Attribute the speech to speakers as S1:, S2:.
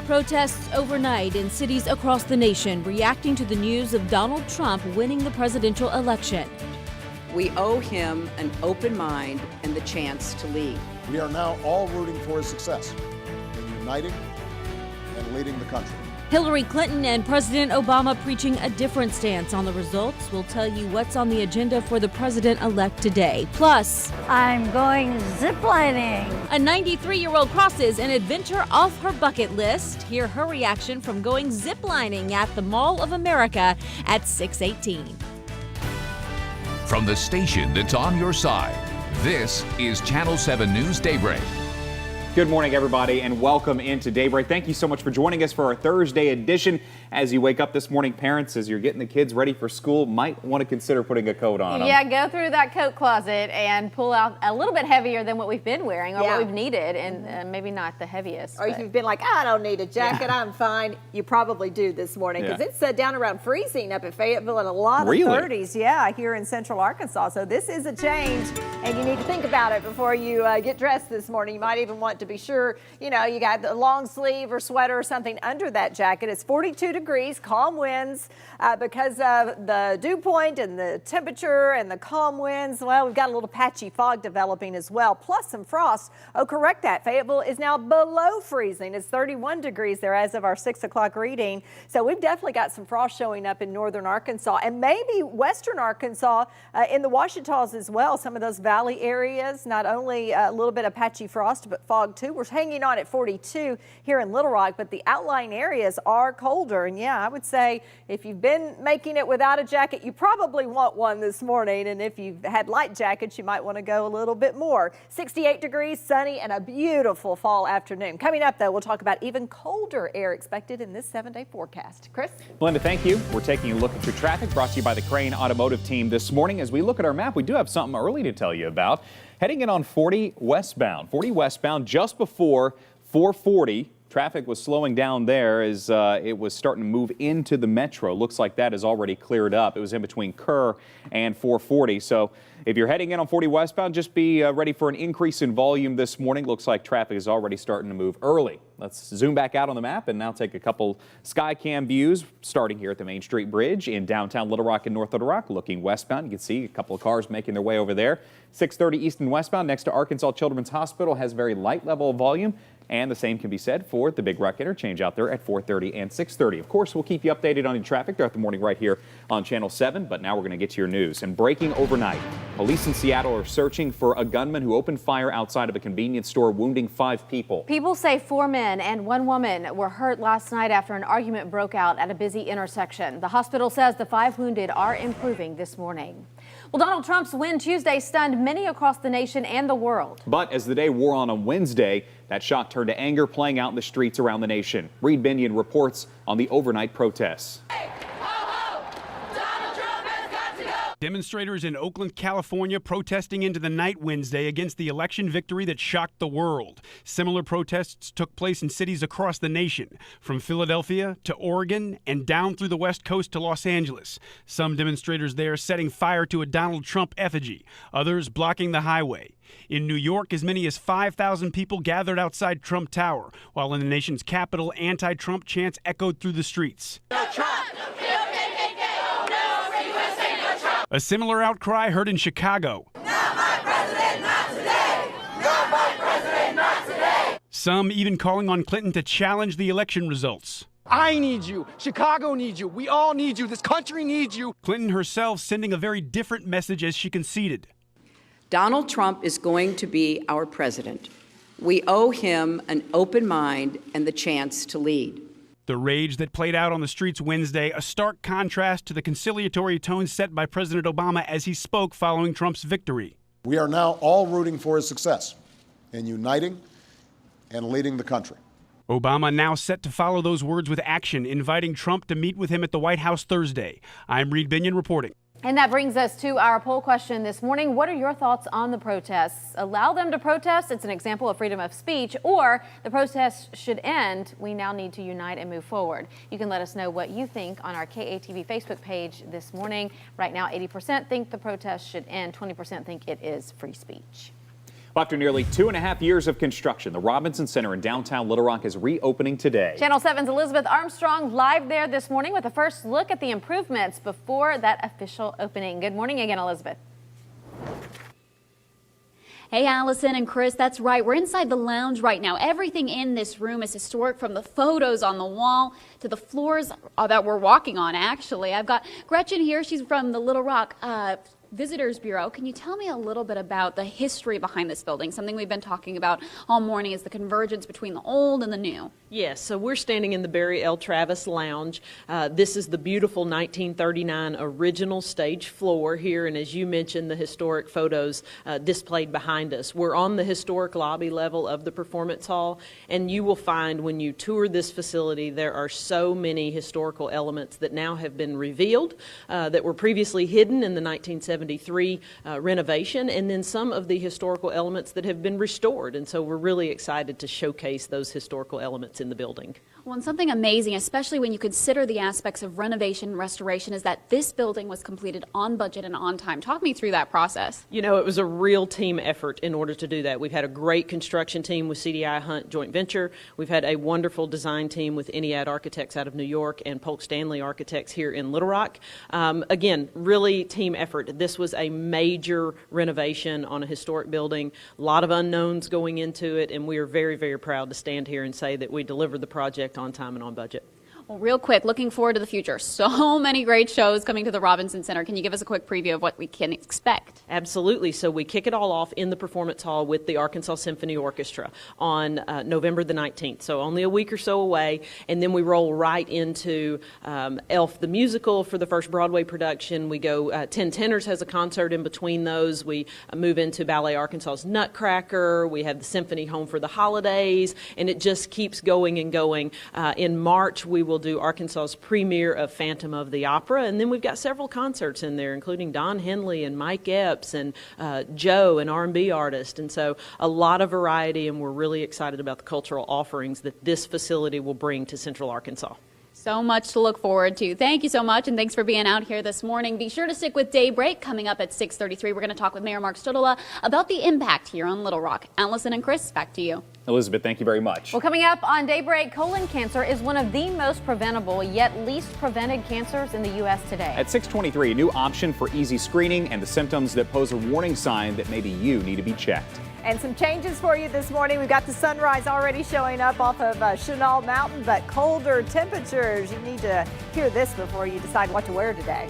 S1: Protests overnight in cities across the nation reacting to the news of Donald Trump winning the presidential election.
S2: We owe him an open mind and the chance to lead.
S3: We are now all rooting for his success in uniting and leading the country.
S1: Hillary Clinton and President Obama preaching a different stance on the results. We'll tell you what's on the agenda for the president-elect today. Plus,
S4: I'm going ziplining.
S1: A 93-year-old crosses an adventure off her bucket list. Hear her reaction from going ziplining at the Mall of America at 6:18.
S5: From the station that's on your side, this is Channel 7 News Daybreak.
S6: Good morning, everybody, and welcome into Daybreak. Thank you so much for joining us for our Thursday edition. As you wake up this morning, parents, as you're getting the kids ready for school, might want to consider putting a coat on them.
S7: Yeah, go through that coat closet and pull out a little bit heavier than what we've been wearing or what we've needed, and maybe not the heaviest.
S8: Or if you've been like, I don't need a jacket, I'm fine. You probably do this morning because it's down around freezing up at Fayetteville and a lot of 30s. Yeah, here in central Arkansas. So this is a change, and you need to think about it before you get dressed this morning. You might even want to be sure, you got the long sleeve or sweater or something under that jacket. It's 42 degrees, calm winds because of the dew point and the temperature and the calm winds. Well, we've got a little patchy fog developing as well, plus some frost. Oh, correct that. Fayetteville is now below freezing. It's 31 degrees there as of our 6 o'clock reading. So we've definitely got some frost showing up in northern Arkansas and maybe western Arkansas in the Ouachitas as well. Some of those valley areas, not only a little bit of patchy frost, but fog too. We're hanging on at 42 here in Little Rock, but the outlying areas are colder. And yeah, I would say if you've been making it without a jacket, you probably want one this morning. And if you've had light jackets, you might want to go a little bit more. 68 degrees, sunny, and a beautiful fall afternoon. Coming up, though, we'll talk about even colder air expected in this 7-day forecast. Chris?
S6: Belinda, thank you. We're taking a look at your traffic brought to you by the Crane Automotive Team this morning. As we look at our map, we do have something early to tell you about. Heading in on 40 westbound just before 440. Traffic was slowing down there as it was starting to move into the metro. Looks like that is already cleared up. It was in between Kerr and 440. So if you're heading in on 40 westbound, just be ready for an increase in volume this morning. Looks like traffic is already starting to move early. Let's zoom back out on the map and now take a couple sky cam views starting here at the Main Street Bridge in downtown Little Rock and North Little Rock. Looking westbound, you can see a couple of cars making their way over there. 630 east and westbound next to Arkansas Children's Hospital has very light level of volume. And the same can be said for the Big Rock interchange out there at 430 and 630. Of course, we'll keep you updated on your traffic throughout the morning right here on Channel 7. But now we're going to get to your news. And breaking overnight, police in Seattle are searching for a gunman who opened fire outside of a convenience store, wounding 5 people.
S7: People say 4 men and 1 woman were hurt last night after an argument broke out at a busy intersection. The hospital says the 5 wounded are improving this morning. Well, Donald Trump's win Tuesday stunned many across the nation and the world.
S6: But as the day wore on Wednesday, that shock turned to anger playing out in the streets around the nation. Reed Binion reports on the overnight protests.
S9: Demonstrators in Oakland, California protesting into the night Wednesday against the election victory that shocked the world. Similar protests took place in cities across the nation, from Philadelphia to Oregon and down through the West Coast to Los Angeles. Some demonstrators there setting fire to a Donald Trump effigy, others blocking the highway. In New York, as many as 5,000 people gathered outside Trump Tower, while in the nation's capital, anti-Trump chants echoed through the streets.
S10: No Trump!
S9: A similar outcry heard in Chicago.
S10: Not my president, not today! Not my president, not today!
S9: Some even calling on Clinton to challenge the election results.
S11: I need you. Chicago needs you. We all need you. This country needs you.
S9: Clinton herself sending a very different message as she conceded.
S2: Donald Trump is going to be our president. We owe him an open mind and the chance to lead.
S9: The rage that played out on the streets Wednesday, a stark contrast to the conciliatory tone set by President Obama as he spoke following Trump's victory.
S3: We are now all rooting for his success in uniting and leading the country.
S9: Obama now set to follow those words with action, inviting Trump to meet with him at the White House Thursday. I'm Reed Binion reporting.
S7: And that brings us to our poll question this morning. What are your thoughts on the protests? Allow them to protest. It's an example of freedom of speech. Or the protests should end. We now need to unite and move forward. You can let us know what you think on our KATV Facebook page this morning. Right now, 80% think the protests should end. 20% think it is free speech.
S6: Well, after nearly 2.5 years of construction, the Robinson Center in downtown Little Rock is reopening today.
S7: Channel 7's Elizabeth Armstrong live there this morning with a first look at the improvements before that official opening. Good morning again, Elizabeth.
S12: Hey, Allison and Chris, that's right. We're inside the lounge right now. Everything in this room is historic, from the photos on the wall to the floors that we're walking on, actually. I've got Gretchen here. She's from the Little Rock Visitors Bureau. Can you tell me a little bit about the history behind this building? Something we've been talking about all morning is the convergence between the old and the new.
S13: Yes, so we're standing in the Barry L. Travis Lounge. This is the beautiful 1939 original stage floor here, and as you mentioned, the historic photos displayed behind us. We're on the historic lobby level of the Performance Hall, and you will find when you tour this facility, there are so many historical elements that now have been revealed that were previously hidden in the 1973 renovation, and then some of the historical elements that have been restored. And so we're really excited to showcase those historical elements in the building.
S12: Well, and something amazing, especially when you consider the aspects of renovation and restoration, is that this building was completed on budget and on time. Talk me through that process.
S13: You know, it was a real team effort in order to do that. We've had a great construction team with CDI Hunt Joint Venture. We've had a wonderful design team with Ennead Architects out of New York and Polk Stanley Architects here in Little Rock. Again, really team effort. This was a major renovation on a historic building. A lot of unknowns going into it, and we are very, very proud to stand here and say that we delivered the project on time and on budget.
S12: Well, real quick, looking forward to the future. So many great shows coming to the Robinson Center. Can you give us a quick preview of what we can expect?
S13: Absolutely. So we kick it all off in the Performance Hall with the Arkansas Symphony Orchestra on November the 19th. So only a week or so away. And then we roll right into Elf the Musical for the first Broadway production. We go, 10 Tenors has a concert in between those. We move into Ballet Arkansas's Nutcracker. We have the Symphony Home for the Holidays. And it just keeps going and going. In March, we will do Arkansas's premiere of Phantom of the Opera, and then we've got several concerts in there, including Don Henley and Mike Epps and Joe, an R&B artist, and so a lot of variety, and we're really excited about the cultural offerings that this facility will bring to Central Arkansas.
S12: So much to look forward to. Thank you so much, and thanks for being out here this morning. Be sure to stick with Daybreak. Coming up at 6:33, we're going to talk with Mayor Mark Stodola about the impact here on Little Rock. Allison and Chris, back to you.
S6: Elizabeth, thank you very much.
S7: Well, coming up on Daybreak, colon cancer is one of the most preventable yet least prevented cancers in the U.S. today.
S6: At 6:23, a new option for easy screening and the symptoms that pose a warning sign that maybe you need to be checked.
S8: And some changes for you this morning. We've got the sunrise already showing up off of Chenal Mountain, but colder temperatures. You need to hear this before you decide what to wear today.